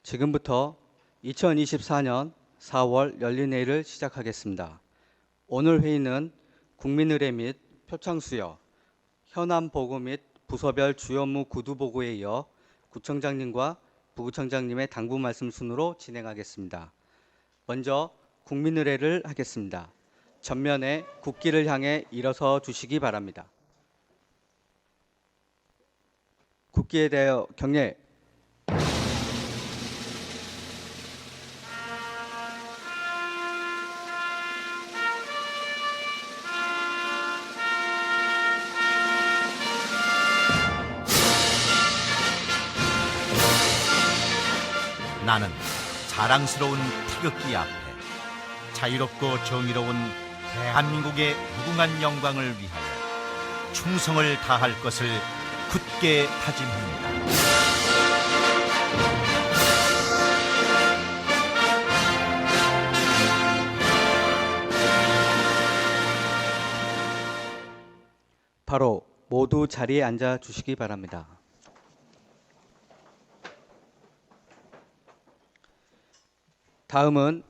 지금부터 2024년 4월 열린회의를 시작하겠습니다. 오늘 회의는 국민의례 및 표창수여, 현안보고 및 부서별 주요 업무 구두보고에 이어 구청장님과 부구청장님의 당부 말씀 순으로 진행하겠습니다. 먼저 국민의례를 하겠습니다. 전면에 국기를 향해 일어서 주시기 바랍니다. 국기에 대하여 경례. 나는 자랑스러운 태극기 앞에 자유롭고 정의로운 대한민국의 무궁한 영광을 위하여 충성을 다할 것을 굳게 다짐합니다. 바로 모두 자리에 앉아 주시기 바랍니다. 다음은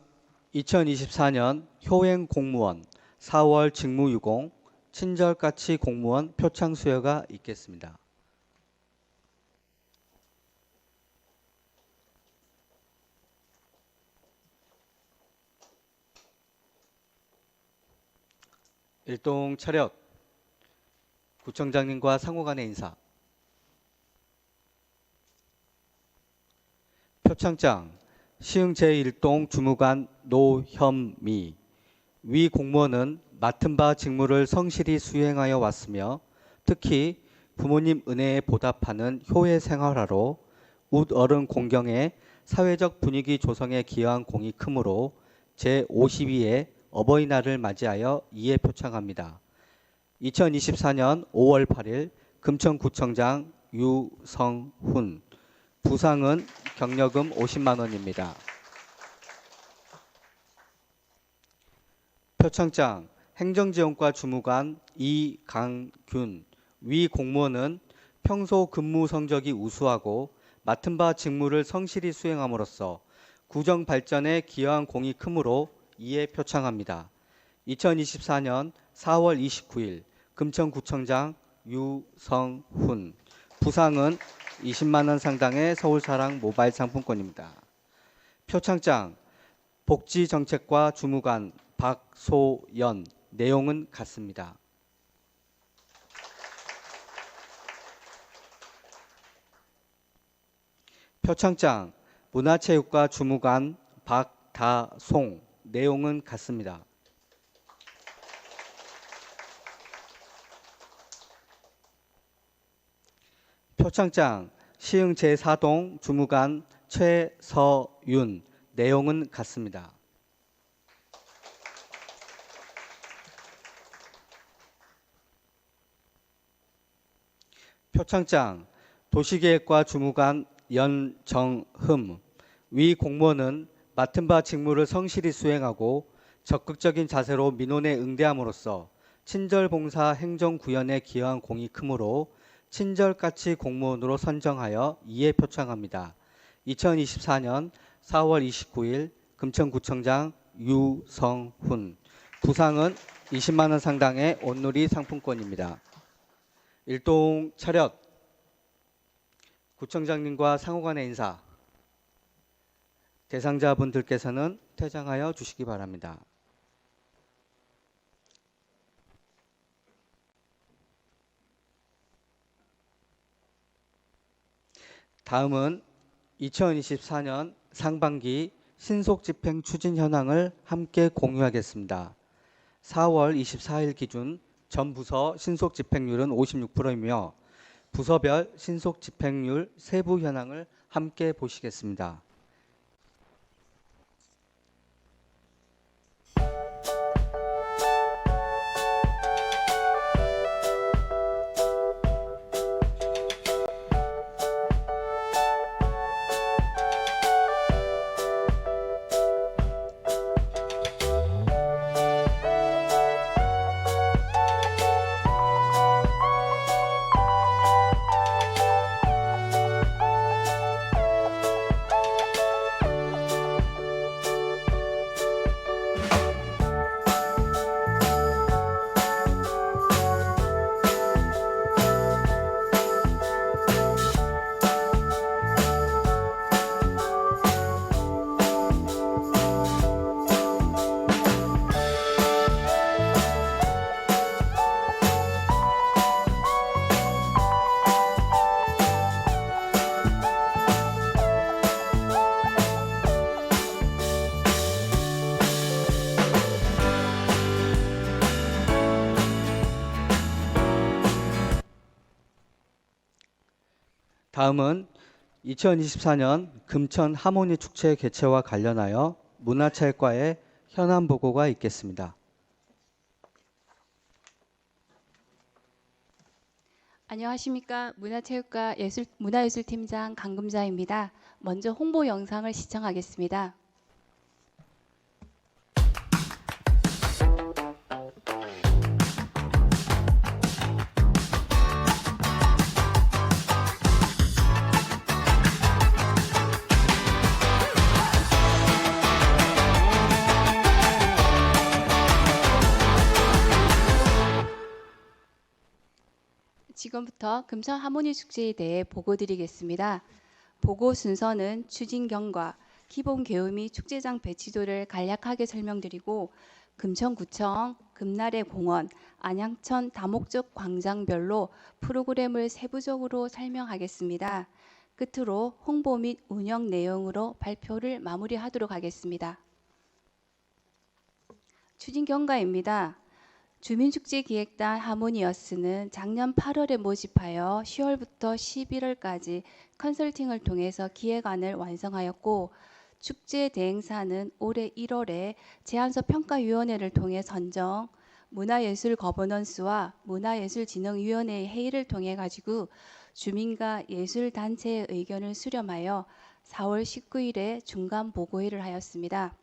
2024년 효행 공무원 4월 직무유공 친절까치 공무원 표창 수여가 있겠습니다. 일동 차렷. 구청장님과 상호 간의 인사. 표창장 시흥 제1동 주무관 노현미. 위 공무원은 맡은 바 직무를 성실히 수행하여 왔으며 특히 부모님 은혜에 보답하는 효의 생활화로 웃어른 공경에 사회적 분위기 조성에 기여한 공이 크므로 제52회 어버이날을 맞이하여 이에 표창합니다. 2024년 5월 8일 금천구청장 유성훈. 부상은 경력금 50만 원입니다. 표창장 행정지원과 주무관 이강균. 위 공무원은 평소 근무 성적이 우수하고 맡은 바 직무를 성실히 수행함으로써 구정 발전에 기여한 공이 크므로 이에 표창합니다. 2024년 4월 29일 금천구청장 유성훈. 부상은 20만 원 상당의 서울사랑 모바일 상품권입니다. 표창장 복지정책과 주무관 박소연. 내용은 같습니다. 표창장 문화체육과 주무관 박다송. 내용은 같습니다. 표창장 시흥 제4동 주무관 최서윤. 내용은 같습니다. 표창장 도시계획과 주무관 연정흠. 위 공무원은 맡은 바 직무를 성실히 수행하고 적극적인 자세로 민원에 응대함으로써 친절봉사 행정구현에 기여한 공이 크므로 친절까치 공무원으로 선정하여 이에 표창합니다. 2024년 4월 29일 금천구청장 유성훈. 부상은 20만 원 상당의 온누리 상품권입니다. 일동 차렷. 구청장님과 상호 간의 인사. 대상자분들께서는 퇴장하여 주시기 바랍니다. 다음은 2024년 상반기 신속집행 추진 현황을 함께 공유하겠습니다. 4월 24일 기준 전 부서 신속집행률은 56%이며 부서별 신속집행률 세부 현황을 함께 보시겠습니다. 다음은 2024년 금천 하모니 축제 개최와 관련하여 문화체육과의 현안 보고가 있겠습니다. 안녕하십니까. 문화예술팀장 강금자입니다. 먼저 홍보 영상을 시청하겠습니다. 지금부터 금천 하모니 축제에 대해 보고드리겠습니다. 보고 순서는 추진경과 기본 계획 및 축제장 배치도를 간략하게 설명드리고 금천구청, 금나래 공원, 안양천 다목적 광장별로 프로그램을 세부적으로 설명하겠습니다. 끝으로 홍보 및 운영 내용으로 발표를 마무리하도록 하겠습니다. 추진경과입니다. 주민축제기획단 하모니어스는 작년 8월에 모집하여 10월부터 11월까지 컨설팅을 통해서 기획안을 완성하였고 축제 대행사는 올해 1월에 제안서 평가위원회를 통해 선정, 문화예술 거버넌스와 문화예술진흥위원회의 회의를 통해 가지고 주민과 예술단체의 의견을 수렴하여 4월 19일에 중간보고회를 하였습니다.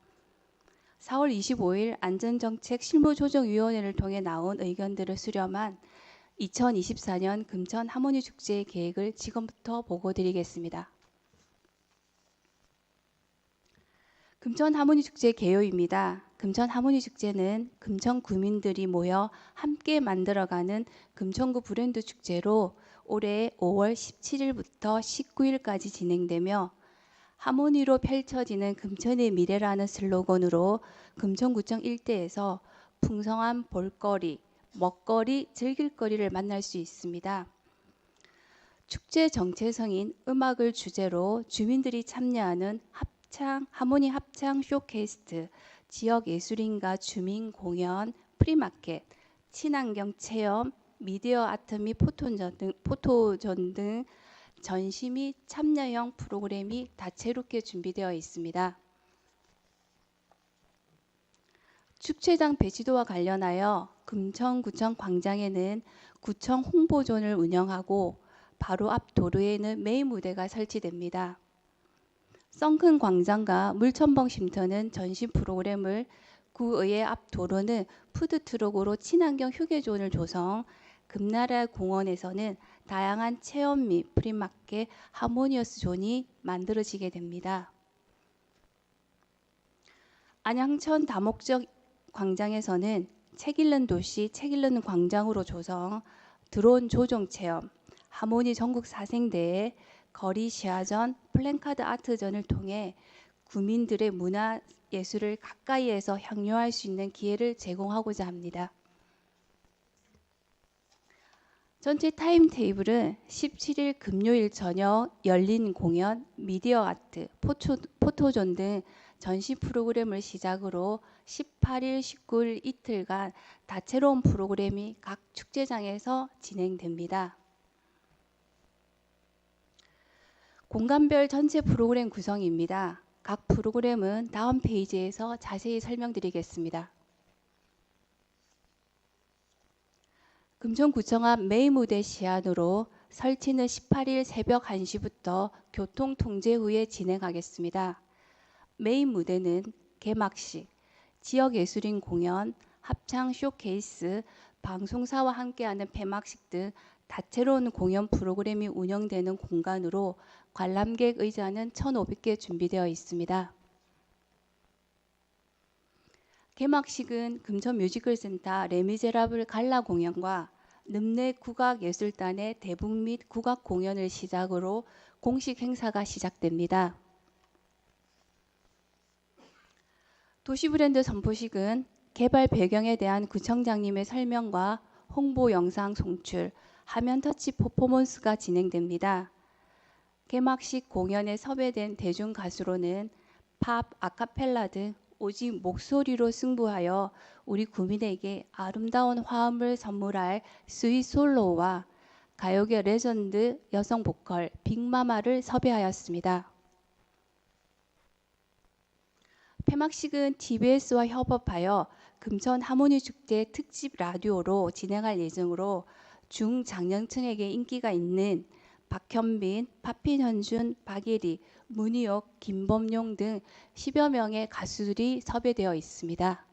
4월 25일 안전정책 실무조정위원회를 통해 나온 의견들을 수렴한 2024년 금천 하모니 축제의 계획을 지금부터 보고드리겠습니다. 금천 하모니 축제 개요입니다. 금천 하모니 축제는 금천 구민들이 모여 함께 만들어가는 금천구 브랜드 축제로 올해 5월 17일부터 19일까지 진행되며 하모니로 펼쳐지는 금천의 미래라는 슬로건으로 금천구청 일대에서 풍성한 볼거리, 먹거리, 즐길거리를 만날 수 있습니다. 축제 정체성인 음악을 주제로 주민들이 참여하는 하모니 합창 쇼케이스, 지역 예술인과 주민 공연, 프리마켓, 친환경 체험, 미디어 아트 및 포토존 등 전시 및 참여형 프로그램이 다채롭게 준비되어 있습니다. 축제장 배치도와 관련하여 금천구청 광장에는 구청 홍보존을 운영하고 바로 앞 도로에는 메인 무대가 설치됩니다. 썬큰 광장과 물천봉 쉼터는 전시 프로그램을, 구의회 앞 도로는 푸드트럭으로 친환경 휴게존을 조성, 금나라 공원에서는 다양한 체험 및 프리마켓 하모니어스 존이 만들어지게 됩니다. 안양천 다목적 광장에서는 책 읽는 도시, 책 읽는 광장으로 조성, 드론 조종 체험, 하모니 전국 사생대회, 거리 시화전, 플랜카드 아트전을 통해 구민들의 문화 예술을 가까이에서 향유할 수 있는 기회를 제공하고자 합니다. 전체 타임테이블은 17일 금요일 저녁 열린 공연, 미디어 아트, 포토존 등 전시 프로그램을 시작으로 18일, 19일 이틀간 다채로운 프로그램이 각 축제장에서 진행됩니다. 공간별 전체 프로그램 구성입니다. 각 프로그램은 다음 페이지에서 자세히 설명드리겠습니다. 금천구청 앞 메인 무대 시안으로 설치는 18일 새벽 1시부터 교통 통제 후에 진행하겠습니다. 메인 무대는 개막식, 지역 예술인 공연, 합창 쇼케이스, 방송사와 함께하는 폐막식 등 다채로운 공연 프로그램이 운영되는 공간으로 관람객 의자는 1,500개 준비되어 있습니다. 개막식은 금천 뮤지컬센터 레미제라블 갈라 공연과 늠내 국악예술단의 대북 및 국악 공연을 시작으로 공식 행사가 시작됩니다. 도시브랜드 선포식은 개발 배경에 대한 구청장님의 설명과 홍보 영상 송출, 화면 터치 퍼포먼스가 진행됩니다. 개막식 공연에 섭외된 대중 가수로는 팝, 아카펠라 등 오직 목소리로 승부하여 우리 구민에게 아름다운 화음을 선물할 스윗 솔로와 가요계 레전드 여성 보컬 빅마마를 섭외하였습니다. 폐막식은 TBS와 협업하여 금천 하모니 축제 특집 라디오로 진행할 예정으로 중장년층에게 인기가 있는 박현빈, 파핀현준, 박예리, 문희옥, 김범용 등 10여 명의 가수들이 섭외되어 있습니다.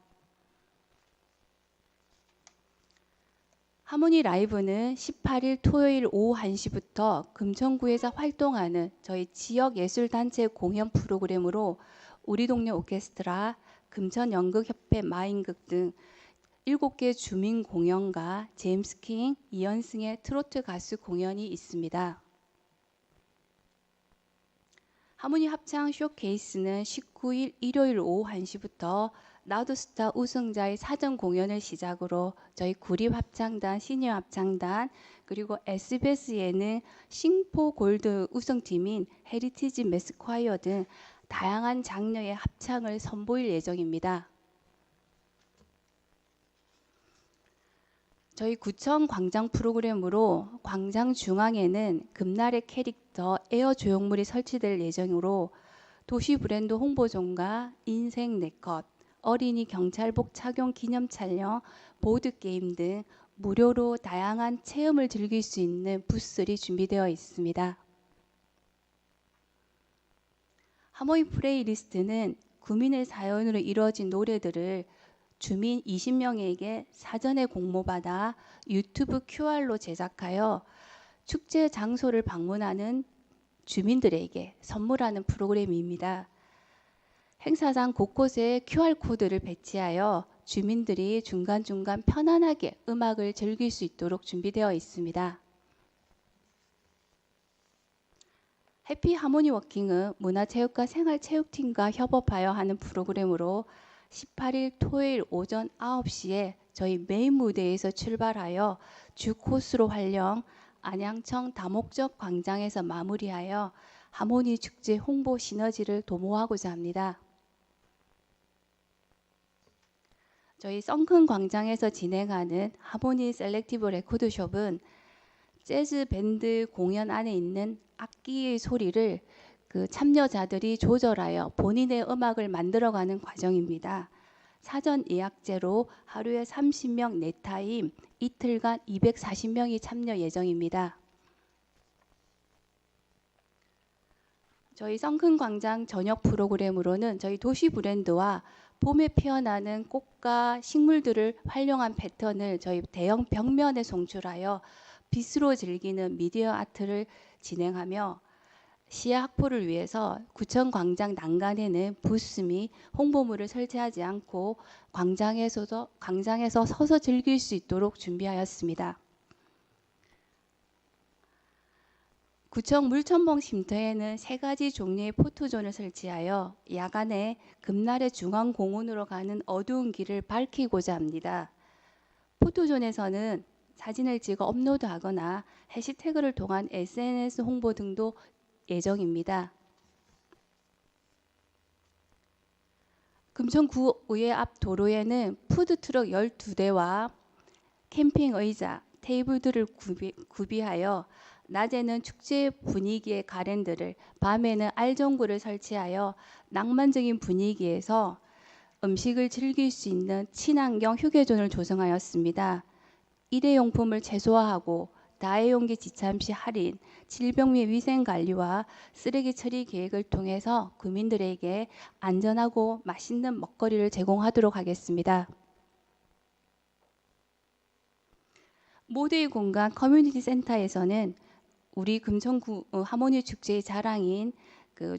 하모니 라이브는 18일 토요일 오후 1시부터 금천구에서 활동하는 저희 지역예술단체 공연 프로그램으로 우리 동네 오케스트라, 금천연극협회 마인극 등 7개 주민 공연과 제임스 킹, 이현승의 트로트 가수 공연이 있습니다. 하모니 합창 쇼케이스는 19일 일요일 오후 1시부터 나도 스타 우승자의 사전 공연을 시작으로 저희 구립합창단, 시니어 합창단, 그리고 SBS 예능 싱포 골드 우승팀인 헤리티지 매스콰이어 등 다양한 장르의 합창을 선보일 예정입니다. 저희 구청 광장 프로그램으로 광장 중앙에는 금날의 캐릭터 에어 조형물이 설치될 예정으로 도시 브랜드 홍보존과 인생 네컷, 어린이 경찰복 착용 기념 촬영, 보드게임 등 무료로 다양한 체험을 즐길 수 있는 부스들이 준비되어 있습니다. 하모니 플레이리스트는 구민의 사연으로 이루어진 노래들을 주민 20명에게 사전에 공모받아 유튜브 QR로 제작하여 축제 장소를 방문하는 주민들에게 선물하는 프로그램입니다. 행사장 곳곳에 QR코드를 배치하여 주민들이 중간중간 편안하게 음악을 즐길 수 있도록 준비되어 있습니다. 해피 하모니 워킹은 문화체육과 생활체육팀과 협업하여 하는 프로그램으로 18일 토요일 오전 9시에 저희 메인 무대에서 출발하여 주 코스로 활용 안양청 다목적 광장에서 마무리하여 하모니 축제 홍보 시너지를 도모하고자 합니다. 저희 썬큰 광장에서 진행하는 하모니 셀렉티브 레코드숍은 재즈 밴드 공연 안에 있는 악기의 소리를 참여자들이 조절하여 본인의 음악을 만들어가는 과정입니다. 사전 예약제로 하루에 30명 네타임, 이틀간 240명이 참여 예정입니다. 저희 썬큰 광장 저녁 프로그램으로는 저희 도시 브랜드와 봄에 피어나는 꽃과 식물들을 활용한 패턴을 저희 대형 벽면에 송출하여 빛으로 즐기는 미디어 아트를 진행하며 시야 확보를 위해서 구청 광장 난간에는 부스 및 홍보물을 설치하지 않고 광장에서 서서 즐길 수 있도록 준비하였습니다. 구청 물천봉 쉼터에는 3가지 종류의 포토존을 설치하여 야간에 금날의 중앙공원으로 가는 어두운 길을 밝히고자 합니다. 포토존에서는 사진을 찍어 업로드하거나 해시태그를 통한 SNS 홍보 등도 예정입니다. 금천구의회 앞 도로에는 푸드트럭 12대와 캠핑 의자, 테이블들을 구비하여 낮에는 축제 분위기의 가랜드를, 밤에는 알전구를 설치하여 낭만적인 분위기에서 음식을 즐길 수 있는 친환경 휴게존을 조성하였습니다. 일회용품을 최소화하고 다회용기 지참 시 할인, 질병 및 위생 관리와 쓰레기 처리 계획을 통해서 구민들에게 안전하고 맛있는 먹거리를 제공하도록 하겠습니다. 모두의 공간 커뮤니티 센터에서는 우리 금천구 하모니 축제의 자랑인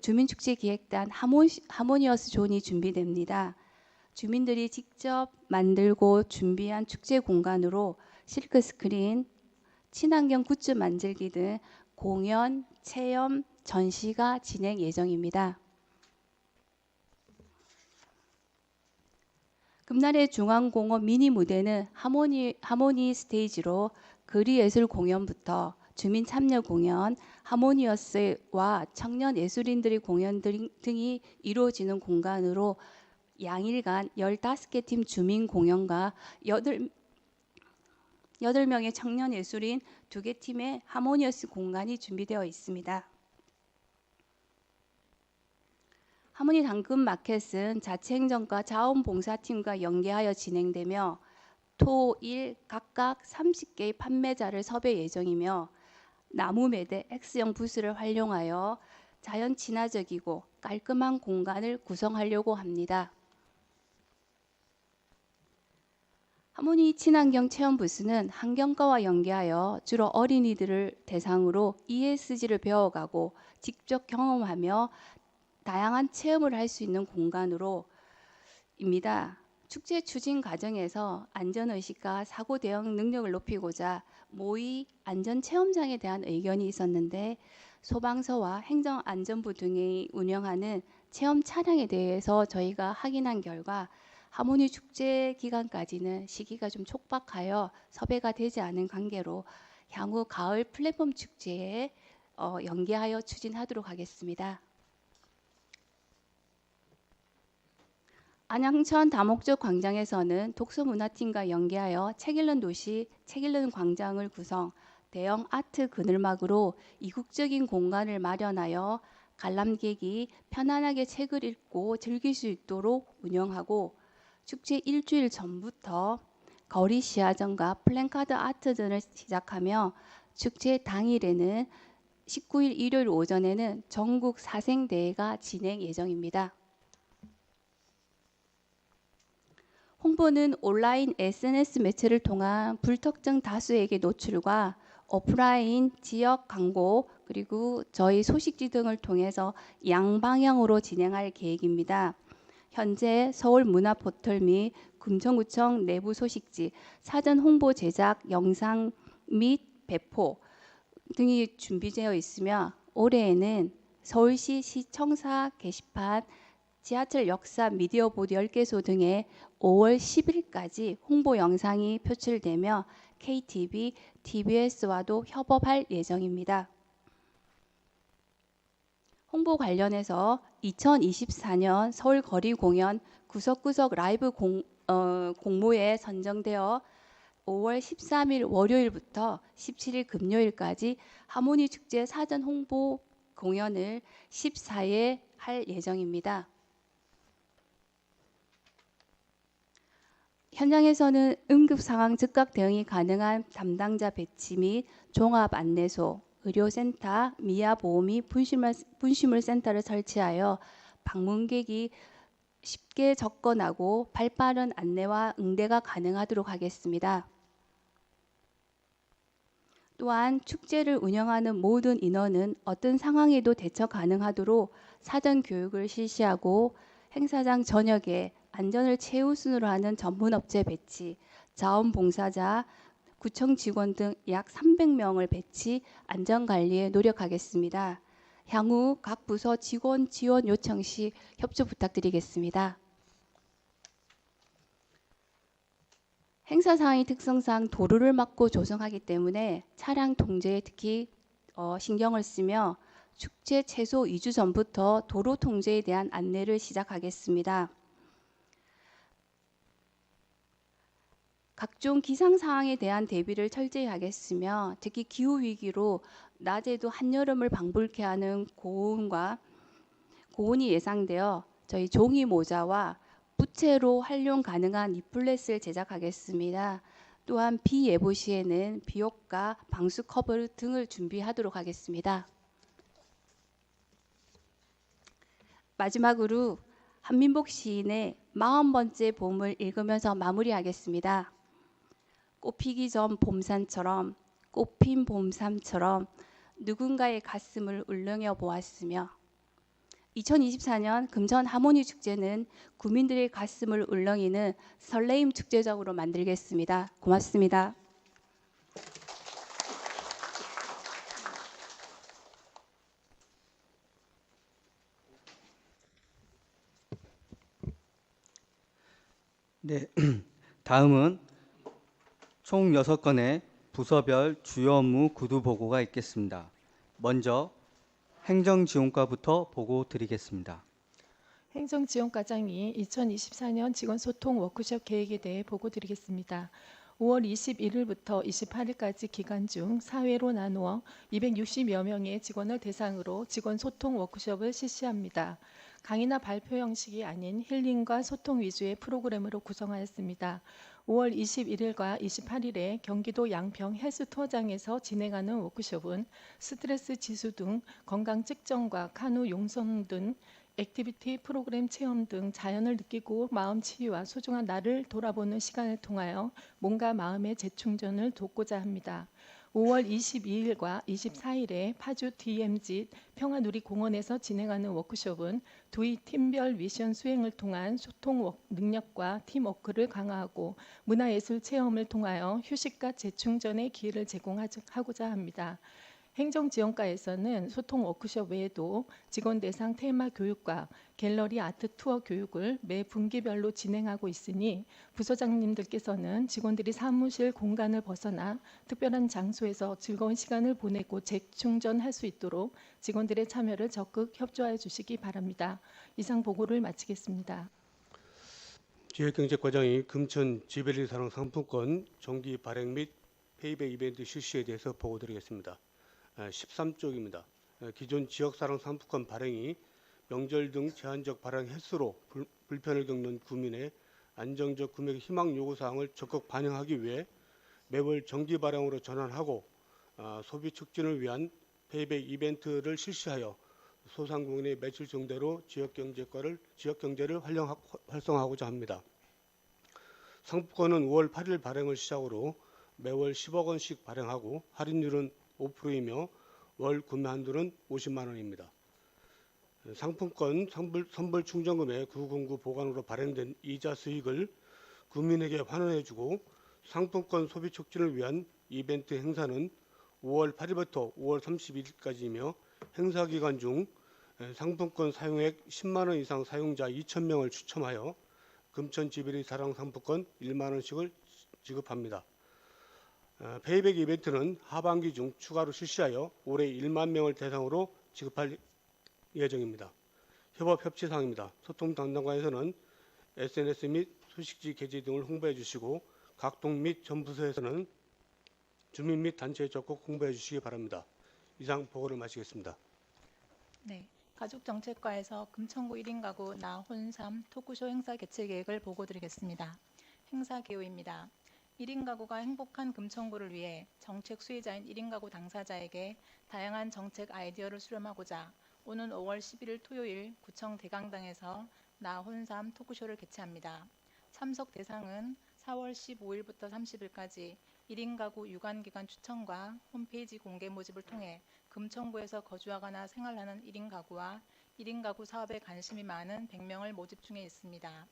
주민축제기획단 하모니어스 존이 준비됩니다. 주민들이 직접 만들고 준비한 축제 공간으로 실크 스크린, 친환경 굿즈 만들기 등 공연, 체험, 전시가 진행 예정입니다. 금날의 중앙공원 미니 무대는 하모니 스테이지로 거리예술 공연부터 주민 참여 공연, 하모니어스와 청년 예술인들의 공연 등이 이루어지는 공간으로 양일간 15개 팀 주민 공연과 8명의 청년 예술인 2개 팀의 하모니어스 공간이 준비되어 있습니다. 하모니 당근 마켓은 자치행정과 자원봉사팀과 연계하여 진행되며 토, 일 각각 30개의 판매자를 섭외 예정이며 나무 매대 X형 부스를 활용하여 자연 친화적이고 깔끔한 공간을 구성하려고 합니다. 하모니 친환경 체험 부스는 환경과와 연계하여 주로 어린이들을 대상으로 ESG를 배워가고 직접 경험하며 다양한 체험을 할 수 있는 공간으로입니다. 축제 추진 과정에서 안전의식과 사고 대응 능력을 높이고자 모의 안전체험장에 대한 의견이 있었는데 소방서와 행정안전부 등이 운영하는 체험 차량에 대해서 저희가 확인한 결과 하모니 축제 기간까지는 시기가 좀 촉박하여 섭외가 되지 않은 관계로 향후 가을 플랫폼 축제에 연계하여 추진하도록 하겠습니다. 안양천 다목적 광장에서는 독서문화팀과 연계하여 책 읽는 도시, 책 읽는 광장을 구성, 대형 아트 그늘막으로 이국적인 공간을 마련하여 관람객이 편안하게 책을 읽고 즐길 수 있도록 운영하고 축제 일주일 전부터 거리 시야전과 플랜카드 아트 등을 시작하며 축제 당일에는 19일 일요일 오전에는 전국 사생대회가 진행 예정입니다. 홍보는 온라인 SNS 매체를 통한 불특정 다수에게 노출과 오프라인 지역 광고 그리고 저희 소식지 등을 통해서 양방향으로 진행할 계획입니다. 현재 서울문화포털 및 금천구청 내부 소식지, 사전 홍보 제작, 영상 및 배포 등이 준비되어 있으며 올해에는 서울시 시청사 게시판, 지하철 역사 미디어 보드 10개소 등에 5월 10일까지 홍보 영상이 표출되며 KTV, TBS와도 협업할 예정입니다. 홍보 관련해서 2024년 서울 거리 공연 구석구석 라이브 공모에 선정되어 5월 13일 월요일부터 17일 금요일까지 하모니 축제 사전 홍보 공연을 14회 할 예정입니다. 현장에서는 응급 상황 즉각 대응이 가능한 담당자 배치 및 종합 안내소, 의료센터, 미아보험이 분실물 센터를 설치하여 방문객이 쉽게 접근하고 발빠른 안내와 응대가 가능하도록 하겠습니다. 또한 축제를 운영하는 모든 인원은 어떤 상황에도 대처 가능하도록 사전 교육을 실시하고 행사장 전역에 안전을 최우선으로 하는 전문업체 배치, 자원봉사자, 구청 직원 등 약 300명을 배치, 안전관리에 노력하겠습니다. 향후 각 부서 직원 지원 요청 시 협조 부탁드리겠습니다. 행사 사항의 특성상 도로를 막고 조성하기 때문에 차량 통제에 특히 신경을 쓰며 축제 최소 2주 전부터 도로 통제에 대한 안내를 시작하겠습니다. 각종 기상 상황에 대한 대비를 철저히 하겠으며 특히 기후 위기로 낮에도 한여름을 방불케 하는 고온이 예상되어 저희 종이 모자와 부채로 활용 가능한 리플렛을 제작하겠습니다. 또한 비 예보 시에는 비효과 방수 커버 등을 준비하도록 하겠습니다. 마지막으로 한민복 시인의 40번째 봄을 읽으면서 마무리하겠습니다. 꽃피기 전 봄산처럼 꽃핀 봄삼처럼 누군가의 가슴을 울렁여 보았으며 2024년 금천 하모니 축제는 구민들의 가슴을 울렁이는 설레임 축제적으로 만들겠습니다. 고맙습니다. 네, 다음은 총 6건의 부서별 주요 업무 구두 보고가 있겠습니다. 먼저 행정지원과부터 보고 드리겠습니다. 행정지원과장이 2024년 직원소통 워크숍 계획에 대해 보고 드리겠습니다. 5월 21일부터 28일까지 기간 중 사회로 나누어 260여 명의 직원을 대상으로 직원 소통 워크숍을 실시합니다. 강의나 발표 형식이 아닌 힐링과 소통 위주의 프로그램으로 구성하였습니다. 5월 21일과 28일에 경기도 양평 헬스투어장에서 진행하는 워크숍은 스트레스 지수 등 건강 측정과 카누 용성 등 액티비티 프로그램 체험 등 자연을 느끼고 마음 치유와 소중한 나를 돌아보는 시간을 통하여 몸과 마음의 재충전을 돕고자 합니다. 5월 22일과 24일에 파주 DMZ 평화누리공원에서 진행하는 워크숍은 두이 팀별 미션 수행을 통한 소통 능력과 팀워크를 강화하고 문화예술 체험을 통하여 휴식과 재충전의 기회를 제공하고자 합니다. 행정지원과에서는 소통 워크숍 외에도 직원 대상 테마 교육과 갤러리 아트 투어 교육을 매 분기별로 진행하고 있으니 부서장님들께서는 직원들이 사무실 공간을 벗어나 특별한 장소에서 즐거운 시간을 보내고 재충전할 수 있도록 직원들의 참여를 적극 협조하여 주시기 바랍니다. 이상 보고를 마치겠습니다. 지역경제과장이 금천 지벨리 사랑 상품권 정기 발행 및 페이백 이벤트 실시에 대해서 보고드리겠습니다. 13쪽입니다. 기존 지역사랑 상품권 발행이 명절 등 제한적 발행 횟수로 불편을 겪는 구민의 안정적 구매 희망 요구사항을 적극 반영하기 위해 매월 정기 발행으로 전환하고 소비 촉진을 위한 페이백 이벤트를 실시하여 소상공인의 매출 증대로 지역경제를 활성화하고자 합니다. 상품권은 5월 8일 발행을 시작으로 매월 10억 원씩 발행하고 할인율은 5%이며 월 구매 한도는 50만 원입니다. 상품권 선불 충전금의 909 보관으로 발행된 이자 수익을 구민에게 환원해주고 상품권 소비 촉진을 위한 이벤트 행사는 5월 8일부터 5월 31일까지이며 행사 기간 중 상품권 사용액 10만 원 이상 사용자 2,000명을 추첨하여 금천 지벨리 사랑 상품권 1만 원씩을 지급합니다. 페이백 이벤트는 하반기 중 추가로 실시하여 올해 1만 명을 대상으로 지급할 예정입니다. 협업 협치사항입니다. 소통 담당관에서는 SNS 및 소식지 게시 등을 홍보해 주시고 각 동 및 전 부서에서는 주민 및 단체에 적극 홍보해 주시기 바랍니다. 이상 보고를 마치겠습니다. 네, 가족정책과에서 금천구 1인 가구 나 혼삼 토크쇼 행사 개최 계획을 보고드리겠습니다. 행사 개요입니다. 1인 가구가 행복한 금천구를 위해 정책 수혜자인 1인 가구 당사자에게 다양한 정책 아이디어를 수렴하고자 오는 5월 11일 토요일 구청 대강당에서 나 혼삼 토크쇼를 개최합니다. 참석 대상은 4월 15일부터 30일까지 1인 가구 유관기관 추천과 홈페이지 공개 모집을 통해 금천구에서 거주하거나 생활하는 1인 가구와 1인 가구 사업에 관심이 많은 100명을 모집 중에 있습니다.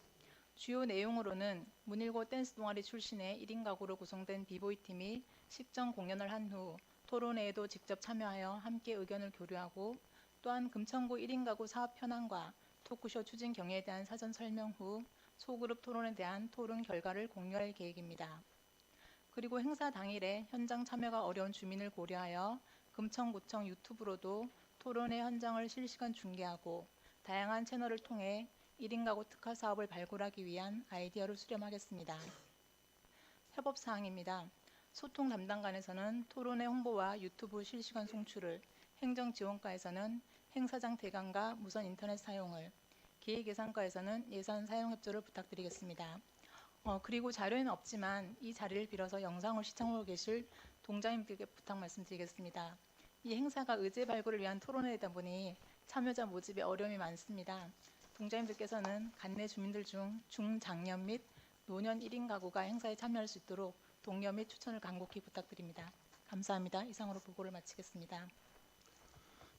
주요 내용으로는 문일고 댄스 동아리 출신의 1인 가구로 구성된 비보이 팀이 식전 공연을 한 후 토론회에도 직접 참여하여 함께 의견을 교류하고 또한 금천구 1인 가구 사업 현황과 토크쇼 추진 경위에 대한 사전 설명 후 소그룹 토론에 대한 토론 결과를 공유할 계획입니다. 그리고 행사 당일에 현장 참여가 어려운 주민을 고려하여 금천구청 유튜브로도 토론회 현장을 실시간 중계하고 다양한 채널을 통해 1인 가구 특화 사업을 발굴하기 위한 아이디어를 수렴하겠습니다. 협업사항입니다. 소통 담당관에서는 토론회 홍보와 유튜브 실시간 송출을, 행정지원과에서는 행사장 대관과 무선 인터넷 사용을, 기획예산과에서는 예산 사용 협조를 부탁드리겠습니다. 그리고 자료에는 없지만 이 자리를 빌어서 영상을 시청하고 계실 동장님들께 부탁 말씀드리겠습니다. 이 행사가 의제 발굴을 위한 토론회이다 보니 참여자 모집에 어려움이 많습니다. 동장님들께서는 관내 주민들 중 중장년 및 노년 1인 가구가 행사에 참여할 수 있도록 독려 및 추천을 간곡히 부탁드립니다. 감사합니다. 이상으로 보고를 마치겠습니다.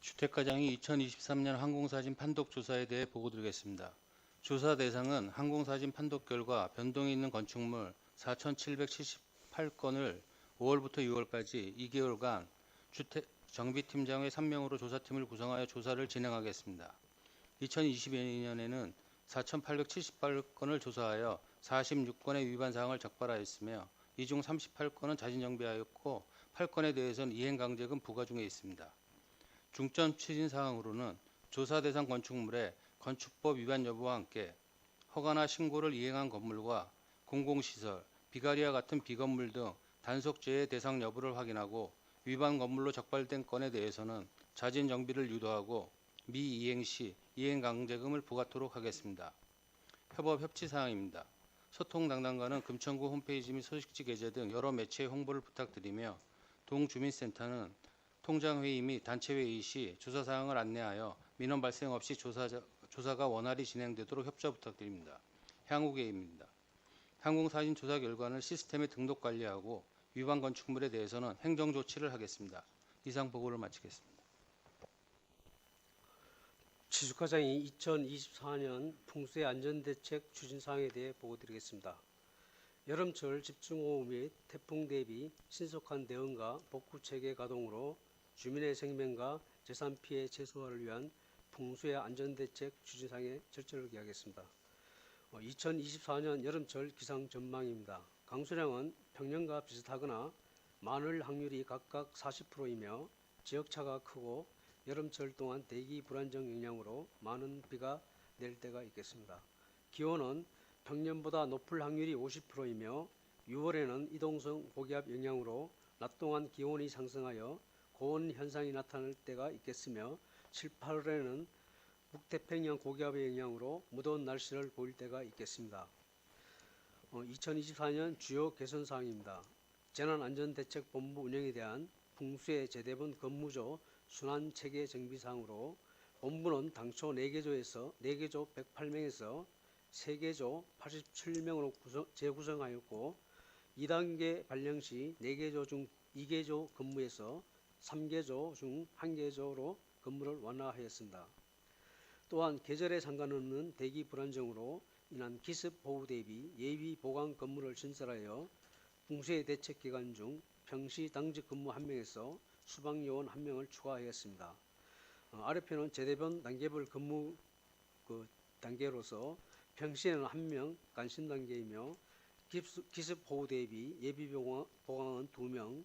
주택과장이 2023년 항공사진 판독 조사에 대해 보고드리겠습니다. 조사 대상은 항공사진 판독 결과 변동이 있는 건축물 4,778건을 5월부터 6월까지 2개월간 정비팀장의 3명으로 조사팀을 구성하여 조사를 진행하겠습니다. 2022년에는 4,878건을 조사하여 46건의 위반 사항을 적발하였으며 이 중 38건은 자진정비하였고 8건에 대해서는 이행강제금 부과 중에 있습니다. 중점 추진 사항으로는 조사 대상 건축물의 건축법 위반 여부와 함께 허가나 신고를 이행한 건물과 공공시설, 비가리와 같은 비건물 등 단속죄의 대상 여부를 확인하고 위반 건물로 적발된 건에 대해서는 자진 정비를 유도하고 미이행 시 이행 강제금을 부과토록 하겠습니다. 협업 협치 사항입니다. 소통 담당관은 금천구 홈페이지 및 소식지 게재 등 여러 매체의 홍보를 부탁드리며 동주민센터는 통장회의 및 단체회의 시 조사 사항을 안내하여 민원 발생 없이 조사가 원활히 진행되도록 협조 부탁드립니다. 향후계획입니다. 항공사진 조사 결과는 시스템에 등록 관리하고 위반 건축물에 대해서는 행정 조치를 하겠습니다. 이상 보고를 마치겠습니다. 지수과장이 2024년 풍수의 안전대책 추진 사항에 대해 보고드리겠습니다. 여름철 집중호우 및 태풍 대비 신속한 대응과 복구 체계 가동으로 주민의 생명과 재산 피해 최소화를 위한 풍수의 안전대책 추진 사항에 절차를 기하겠습니다. 2024년 여름철 기상 전망입니다. 강수량은 평년과 비슷하거나 많을 확률이 각각 40%이며 지역차가 크고 여름철 동안 대기 불안정 영향으로 많은 비가 내릴 때가 있겠습니다. 기온은 평년보다 높을 확률이 50%이며 6월에는 이동성 고기압 영향으로 낮 동안 기온이 상승하여 고온 현상이 나타날 때가 있겠으며 7, 8월에는 북태평양 고기압의 영향으로 무더운 날씨를 보일 때가 있겠습니다. 2024년 주요 개선 사항입니다. 재난안전대책본부 운영에 대한 풍수의 제대본 근무조 순환 체계 정비 사항으로 본부는 당초 4개조에서 108명에서 3개조 87명으로 재구성하였고 2단계 발령 시 4개조 중 2개조 근무에서 3개조 중 1개조로 근무를 완화하였습니다. 또한 계절에 상관없는 대기 불안정으로 인한 기습 보호 대비 예비 보강 근무를 신설하여 풍수의 대책 기간 중 평시 당직 근무 1명에서 수방 요원 1명을 추가하였습니다. 아래표는 제대본 단계별 근무 단계로서 평시에는 1명 간신 단계이며 기습 보호 대비 예비 보강은 2명,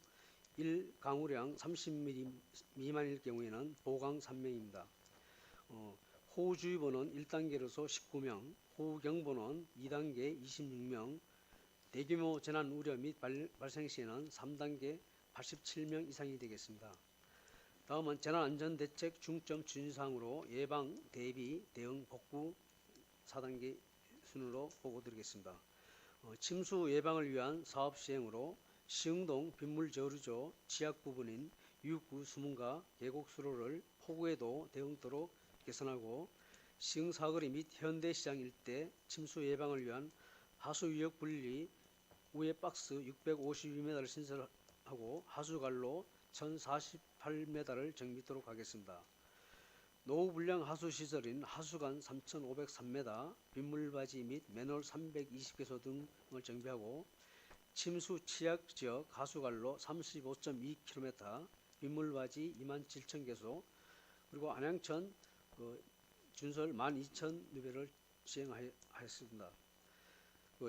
1 강우량 30mm 미만일 경우에는 보강 3명입니다. 호우주의보는 1단계로서 19명, 호우경보는 2단계 26명, 대규모 재난 우려 및 발생 시에는 3단계 87명 이상이 되겠습니다. 다음은 재난안전대책 중점 추진사항으로 예방, 대비, 대응, 복구 4단계 순으로 보고드리겠습니다. 침수 예방을 위한 사업 시행으로 시흥동 빗물저류조 지하 부분인 유구 수문과 계곡 수로를 폭우에도 대응도로 개선하고 시흥사거리 및 현대시장 일대 침수 예방을 위한 하수위역 분리 우회 박스 652m를 신설하고 하수관로 1048m를 정비토록 하겠습니다. 노후불량 하수시설인 하수관 3503m, 빗물바지 및 맨홀 320개소 등을 정비하고 침수 취약지역 하수관로 35.2km, 빗물바지 27,000개소, 그리고 안양천 준설 12,000리벨을 시행하였습니다.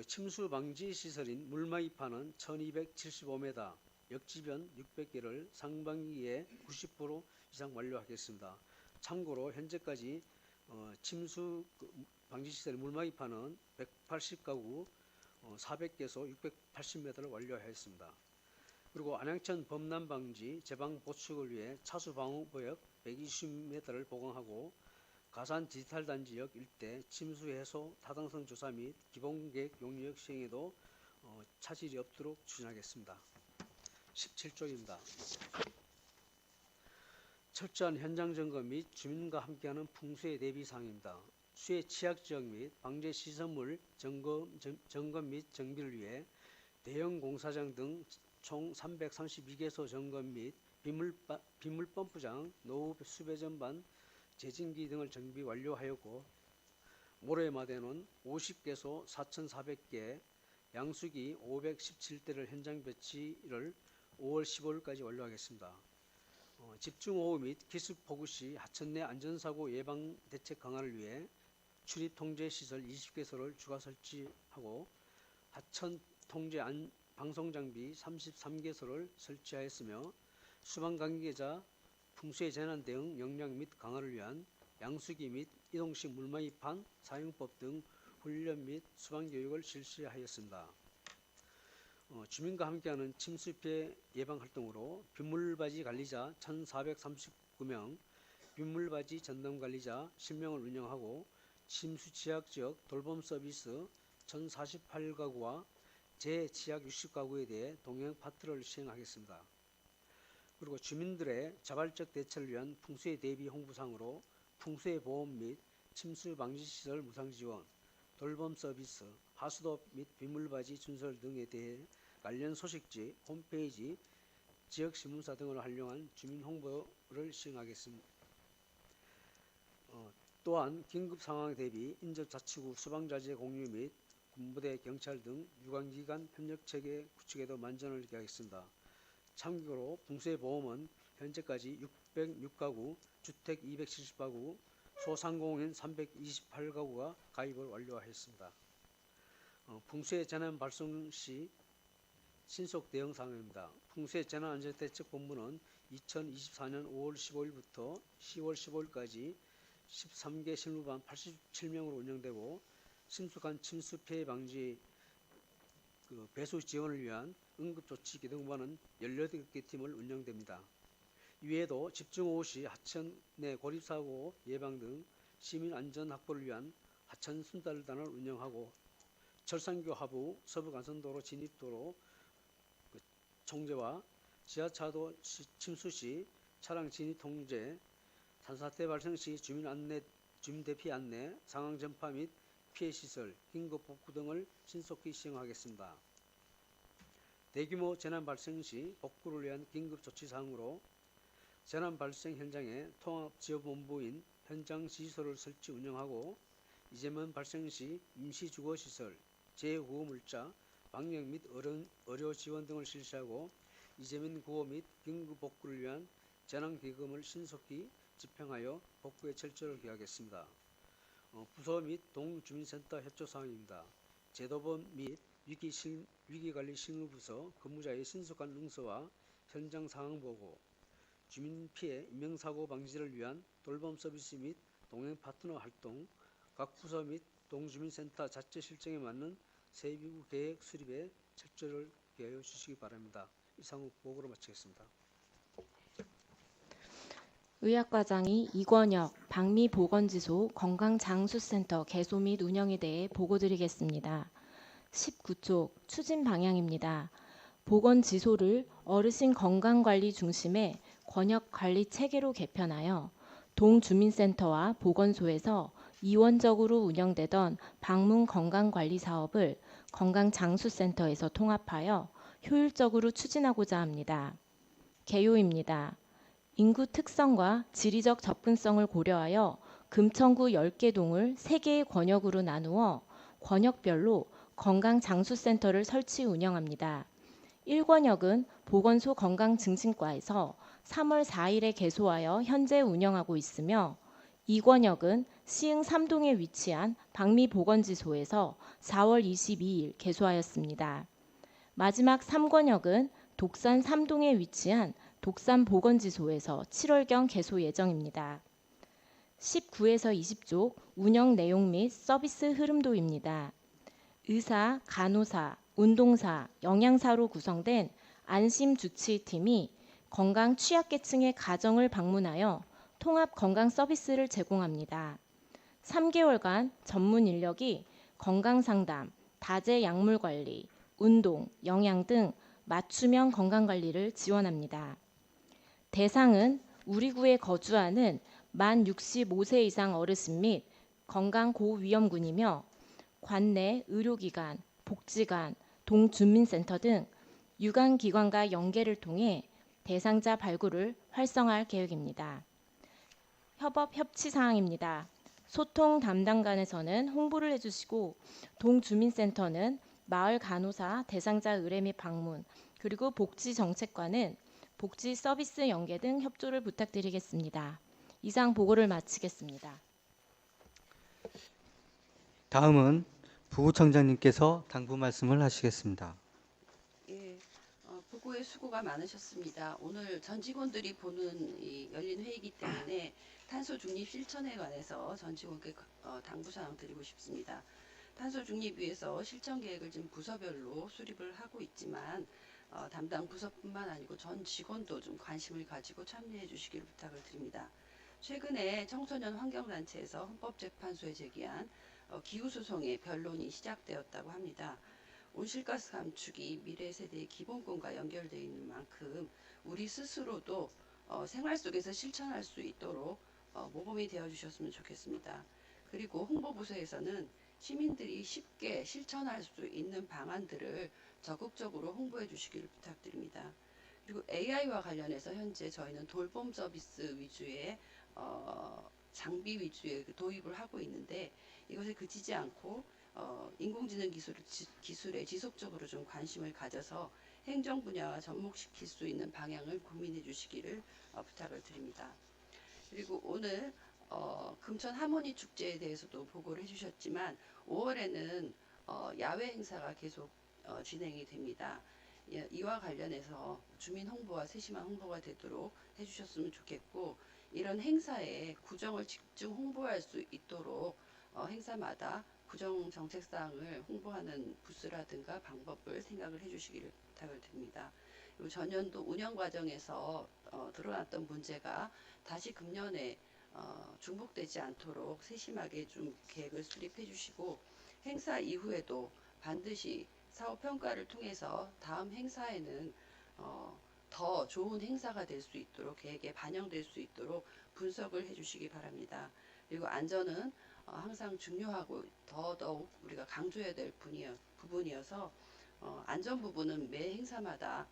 침수 방지 시설인 물마이판은 1275m, 역지변 600개를 상반기에 90% 이상 완료하겠습니다. 참고로 현재까지 침수 방지 시설 물마이판은 180가구 400개소 680m를 완료하였습니다. 그리고 안양천 범람 방지 제방 보충을 위해 차수 방호구역 120m를 보강하고 가산 디지털 단지역 일대 침수 해소 타당성 조사 및 기본계획 용역 시행에도 차질이 없도록 추진하겠습니다. 17조입니다. 철저한 현장 점검 및 주민과 함께하는 풍수의 대비 사항입니다. 수해 취약 지역 및 방제 시설물 점검 및 정비를 위해 대형 공사장 등 총 332개소 점검 및 빗물 펌프장, 노후 수배 전반, 제진기 등을 정비 완료하였고 모래마대는 50개소 4,400개, 양수기 517대를 현장 배치를 5월 15일까지 완료하겠습니다. 집중호우 및 기습폭우 시 하천 내 안전사고 예방 대책 강화를 위해 출입 통제 시설 20개소를 추가 설치하고 하천 통제 방송 장비 33개소를 설치하였으며 수방 관계자 풍수의 재난 대응 역량 및 강화를 위한 양수기 및 이동식 물마이판 사용법 등 훈련 및 수방 교육을 실시하였습니다. 주민과 함께하는 침수 피해 예방 활동으로 빗물바지 관리자 1,439명, 빗물바지 전담 관리자 10명을 운영하고 침수 취약 지역 돌봄 서비스 1,048가구와 재취약 60가구에 대해 동행 파트를 시행하겠습니다. 그리고 주민들의 자발적 대처를 위한 풍수해 대비 홍보상으로 풍수해 보험 및 침수 방지 시설 무상 지원, 돌봄 서비스, 하수도 및 빗물바지 준설 등에 대해 관련 소식지, 홈페이지, 지역 신문사 등을 활용한 주민 홍보를 시행하겠습니다. 또한 긴급 상황 대비 인접자치구 소방자재 공유 및 군부대, 경찰 등 유관기관 협력 체계 구축에도 만전을 기하겠습니다. 참고로 풍수해 보험은 현재까지 606가구, 주택 270가구, 소상공인 328가구가 가입을 완료하였습니다. 풍수해 재난 발생 시 신속 대응 사항입니다. 풍수해 재난안전대책본부는 2024년 5월 15일부터 10월 15일까지 13개 실무반 87명으로 운영되고 심각한 침수 피해 방지 배수 지원을 위한 응급조치 기동반은 18개 팀을 운영됩니다. 이외에도 집중호우 시 하천 내 고립사고 예방 등 시민 안전 확보를 위한 하천 순찰단을 운영하고 철산교 하부 서부 간선도로 진입도로 총재와 지하차도 침수 시 차량 진입 통제, 산사태 발생 시 주민 대피 안내, 상황 전파 및 피해 시설, 긴급 복구 등을 신속히 시행하겠습니다. 대규모 재난 발생 시 복구를 위한 긴급 조치 사항으로 재난 발생 현장에 통합지원본부인 현장 지휘소를 설치 운영하고 이재문 발생 시 임시 주거 시설, 재구호 물자, 방역 및 의료 지원 등을 실시하고 이재민 구호 및 긴급 복구를 위한 재난기금을 신속히 집행하여 복구에 철저를 기하겠습니다. 부서 및 동주민센터 협조사항입니다. 제도본 및 위기관리 실무부서 근무자의 신속한 응수와 현장 상황 보고, 주민 피해 인명사고 방지를 위한 돌봄 서비스 및 동행 파트너 활동, 각 부서 및 동주민센터 자체 실정에 맞는 세부 계획 수립에 철저를 기하여 주시기 바랍니다. 이상 보고로 마치겠습니다. 의학과장이 이권혁 방미보건지소 건강장수센터 개소 및 운영에 대해 보고드리겠습니다. 19쪽 추진 방향입니다. 보건지소를 어르신 건강관리 중심의 권역관리 체계로 개편하여 동주민센터와 보건소에서 이원적으로 운영되던 방문 건강관리 사업을 건강장수센터에서 통합하여 효율적으로 추진하고자 합니다. 개요입니다. 인구 특성과 지리적 접근성을 고려하여 금천구 10개 동을 3개의 권역으로 나누어 권역별로 건강장수센터를 설치 운영합니다. 1권역은 보건소 건강증진과에서 3월 4일에 개소하여 현재 운영하고 있으며 2권역은 시흥 3동에 위치한 방미보건지소에서 4월 22일 개소하였습니다. 마지막 3권역은 독산 3동에 위치한 독산보건지소에서 7월경 개소 예정입니다. 19에서 20쪽 운영 내용 및 서비스 흐름도입니다. 의사, 간호사, 운동사, 영양사로 구성된 안심주치의팀이 건강 취약계층의 가정을 방문하여 통합 건강 서비스를 제공합니다. 3개월간 전문 인력이 건강상담, 다제 약물관리, 운동, 영양 등 맞춤형 건강관리를 지원합니다. 대상은 우리 구에 거주하는 만 65세 이상 어르신 및 건강 고위험군이며 관내 의료기관, 복지관, 동주민센터 등 유관기관과 연계를 통해 대상자 발굴을 활성화할 계획입니다. 협업 협치 사항입니다. 소통 담당관에서는 홍보를 해주시고 동주민센터는 마을 간호사 대상자 의뢰 및 방문, 그리고 복지정책관은 복지 서비스 연계 등 협조를 부탁드리겠습니다. 이상 보고를 마치겠습니다. 다음은 부구청장님께서 당부 말씀을 하시겠습니다. 예, 보고에 수고가 많으셨습니다. 오늘 전 직원들이 보는 이 열린 회의이기 때문에 탄소 중립 실천에 관해서 전 직원께 당부 사항 드리고 싶습니다. 탄소 중립위에서 실천 계획을 지금 부서별로 수립을 하고 있지만 담당 부서뿐만 아니고 전 직원도 좀 관심을 가지고 참여해 주시기를 부탁을 드립니다. 최근에 청소년 환경단체에서 헌법재판소에 제기한 기후소송의 변론이 시작되었다고 합니다. 온실가스 감축이 미래 세대의 기본권과 연결되어 있는 만큼 우리 스스로도 생활 속에서 실천할 수 있도록 모범이 되어 주셨으면 좋겠습니다. 그리고 홍보부서에서는 시민들이 쉽게 실천할 수 있는 방안들을 적극적으로 홍보해 주시기를 부탁드립니다. 그리고 AI와 관련해서 현재 저희는 돌봄 서비스 위주의 장비 위주의 도입을 하고 있는데 이것에 그치지 않고 인공지능 기술에 지속적으로 좀 관심을 가져서 행정 분야와 접목시킬 수 있는 방향을 고민해 주시기를 부탁을 드립니다. 그리고 오늘 금천 하모니 축제에 대해서도 보고를 해주셨지만 5월에는 야외 행사가 계속 진행이 됩니다. 이와 관련해서 주민 홍보와 세심한 홍보가 되도록 해주셨으면 좋겠고 이런 행사에 구정을 집중 홍보할 수 있도록 행사마다 구정 정책사항을 홍보하는 부스라든가 방법을 생각을 해주시기를 부탁을 드립니다. 그리고 전년도 운영 과정에서 드러났던 문제가 다시 금년에 중복되지 않도록 세심하게 좀 계획을 수립해 주시고 행사 이후에도 반드시 사후 평가를 통해서 다음 행사에는 더 좋은 행사가 될 수 있도록 계획에 반영될 수 있도록 분석을 해 주시기 바랍니다. 그리고 안전은 항상 중요하고 더더욱 우리가 강조해야 될 부분이어서 안전 부분은 매 행사마다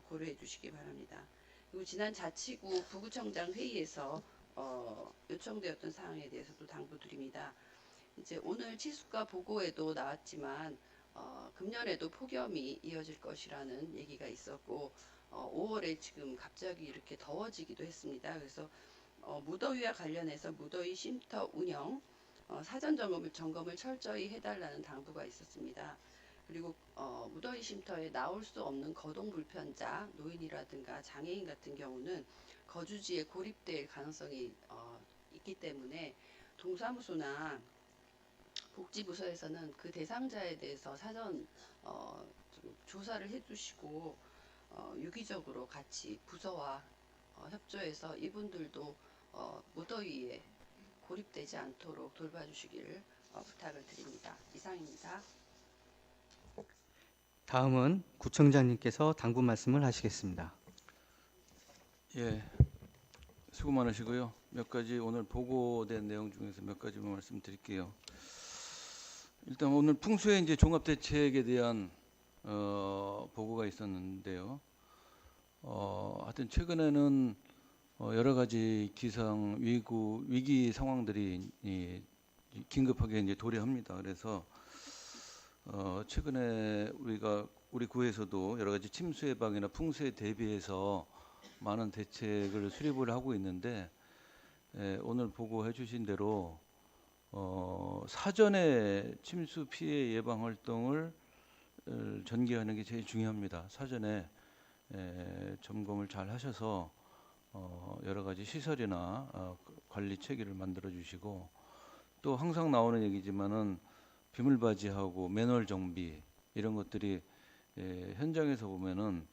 고려해 주시기 바랍니다. 그리고 지난 자치구 부구청장 회의에서 요청되었던 사항에 대해서도 당부드립니다. 이제 오늘 치수과 보고에도 나왔지만 금년에도 폭염이 이어질 것이라는 얘기가 있었고 5월에 지금 갑자기 이렇게 더워지기도 했습니다. 그래서 무더위와 관련해서 무더위 쉼터 운영 사전 점검을 철저히 해달라는 당부가 있었습니다. 그리고 무더위 쉼터에 나올 수 없는 거동 불편자, 노인이라든가 장애인 같은 경우는 거주지에 고립될 가능성이 있기 때문에 동사무소나 복지부서에서는 그 대상자에 대해서 사전 좀 조사를 해주시고 유기적으로 같이 부서와 협조해서 이분들도 무더위에 고립되지 않도록 돌봐주시기를 부탁을 드립니다. 이상입니다. 다음은 구청장님께서 당부 말씀을 하시겠습니다. 예, 수고 많으시고요. 몇 가지 오늘 보고된 내용 중에서 몇 가지만 말씀드릴게요. 일단 오늘 풍수의 이제 종합대책에 대한 보고가 있었는데요. 하여튼 최근에는 여러 가지 기상 위기 상황들이 긴급하게 이제 도래합니다. 그래서 최근에 우리 구에서도 여러 가지 침수 예방이나 풍수에 대비해서 많은 대책을 수립을 하고 있는데 오늘 보고해 주신 대로 사전에 침수 피해 예방 활동을 전개하는 게 제일 중요합니다. 사전에 점검을 잘 하셔서 여러 가지 시설이나 관리 체계를 만들어 주시고 또 항상 나오는 얘기지만은 비물바지하고 매널 정비 이런 것들이 현장에서 보면은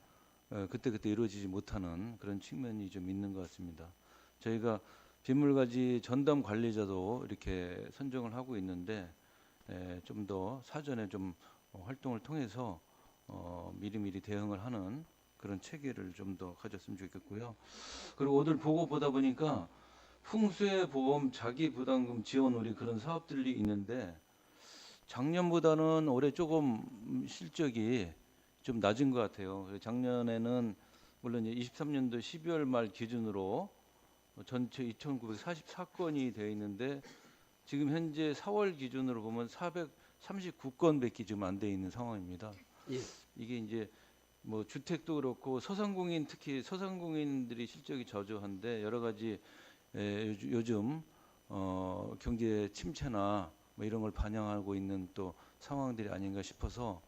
그때그때 이루어지지 못하는 그런 측면이 좀 있는 것 같습니다. 저희가 비물바지 전담 관리자도 이렇게 선정을 하고 있는데 좀 더 사전에 좀 활동을 통해서 미리미리 대응을 하는 그런 체계를 좀 더 가졌으면 좋겠고요. 그리고 오늘 보고 보다 보니까 풍수해 보험 자기 부담금 지원 우리 그런 사업들이 있는데 작년보다는 올해 조금 실적이 좀 낮은 것 같아요. 작년에는 물론 23년도 12월 말 기준으로 전체 2,944건이 되어 있는데 지금 현재 4월 기준으로 보면 439건밖에 지금 안 돼 있는 상황입니다. 예. 이게 이제 뭐 주택도 그렇고 소상공인 특히 소상공인들이 실적이 저조한데 여러 가지 요즘 경제 침체나 뭐 이런 걸 반영하고 있는 또 상황들이 아닌가 싶어서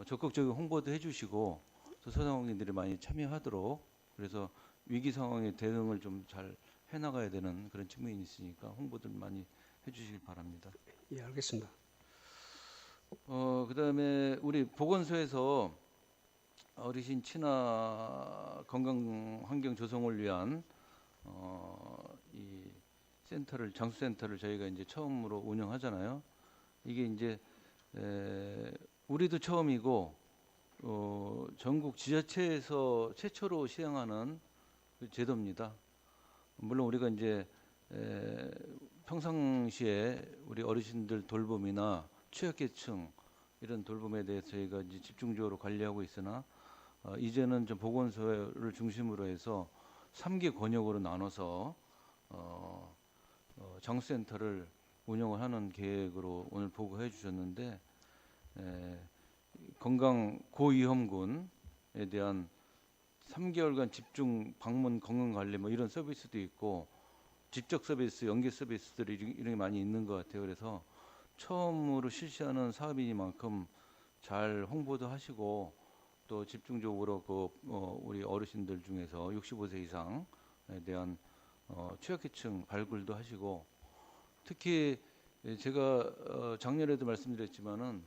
적극적인 홍보도 해주시고 또 소상공인들이 많이 참여하도록 그래서 위기 상황에 대응을 좀 잘 해나가야 되는 그런 측면이 있으니까 홍보들 많이 해주시길 바랍니다. 예, 알겠습니다. 그다음에 우리 보건소에서 어르신 친화 건강 환경 조성을 위한 이 센터를 장수센터를 저희가 이제 처음으로 운영하잖아요. 이게 이제 우리도 처음이고 전국 지자체에서 최초로 시행하는 그 제도입니다. 물론 우리가 이제 평상시에 우리 어르신들 돌봄이나 취약계층 이런 돌봄에 대해서 저희가 이제 집중적으로 관리하고 있으나 이제는 좀 보건소를 중심으로 해서 3개 권역으로 나눠서 장수센터를 운영을 하는 계획으로 오늘 보고해 주셨는데 건강 고위험군에 대한 3개월간 집중 방문 건강 관리 뭐 이런 서비스도 있고 직접 서비스, 연계 서비스들이 이런 게 많이 있는 것 같아요. 그래서 처음으로 실시하는 사업이니만큼 잘 홍보도 하시고 또 집중적으로 우리 어르신들 중에서 65세 이상에 대한 취약계층 발굴도 하시고 특히 제가 작년에도 말씀드렸지만은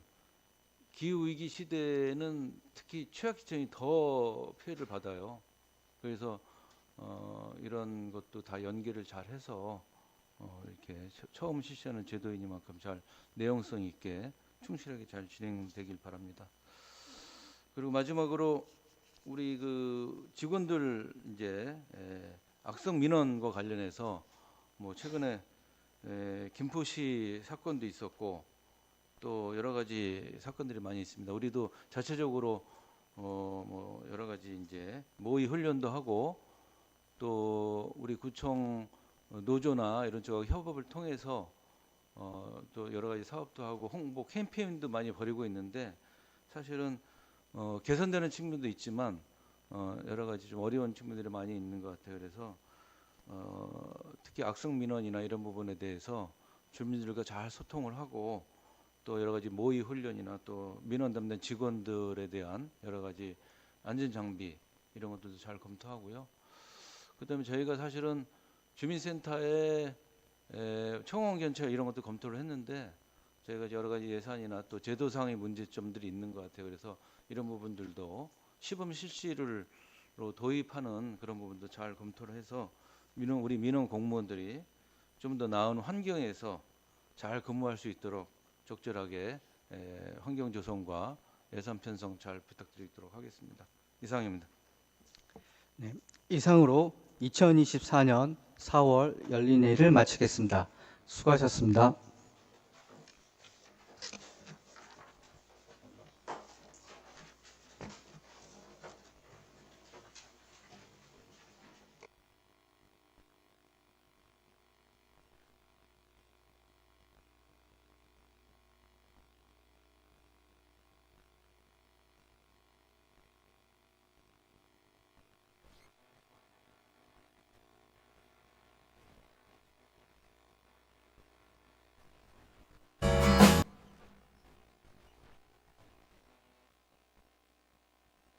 기후 위기 시대에는 특히 취약계층이 더 피해를 받아요. 그래서 이런 것도 다 연계를 잘 해서 이렇게 처음 실시하는 제도이니만큼 잘 내용성 있게 충실하게 잘 진행되길 바랍니다. 그리고 마지막으로 우리 그 직원들 이제 악성 민원과 관련해서 뭐 최근에 김포시 사건도 있었고 또 여러 가지 사건들이 많이 있습니다. 우리도 자체적으로 뭐 여러 가지 이제 모의 훈련도 하고 또 우리 구청 노조나 이런 쪽 협업을 통해서 또 여러 가지 사업도 하고 홍보 캠페인도 많이 벌이고 있는데 사실은 개선되는 측면도 있지만 여러 가지 좀 어려운 측면들이 많이 있는 것 같아요. 그래서 특히 악성 민원이나 이런 부분에 대해서 주민들과 잘 소통을 하고 또 여러 가지 모의 훈련이나 또 민원 담당 직원들에 대한 여러 가지 안전 장비 이런 것들도 잘 검토하고요. 그다음에 저희가 사실은 주민센터에 청원 견체 이런 것도 검토를 했는데 저희가 여러 가지 예산이나 또 제도상의 문제점들이 있는 것 같아요. 그래서 이런 부분들도 시범 실시를 도입하는 그런 부분도 잘 검토를 해서 우리 민원 공무원들이 좀 더 나은 환경에서 잘 근무할 수 있도록 적절하게 환경 조성과 예산 편성 잘 부탁드리도록 하겠습니다. 이상입니다. 네, 이상으로 2024년 4월 열린 회의를 마치겠습니다. 수고하셨습니다.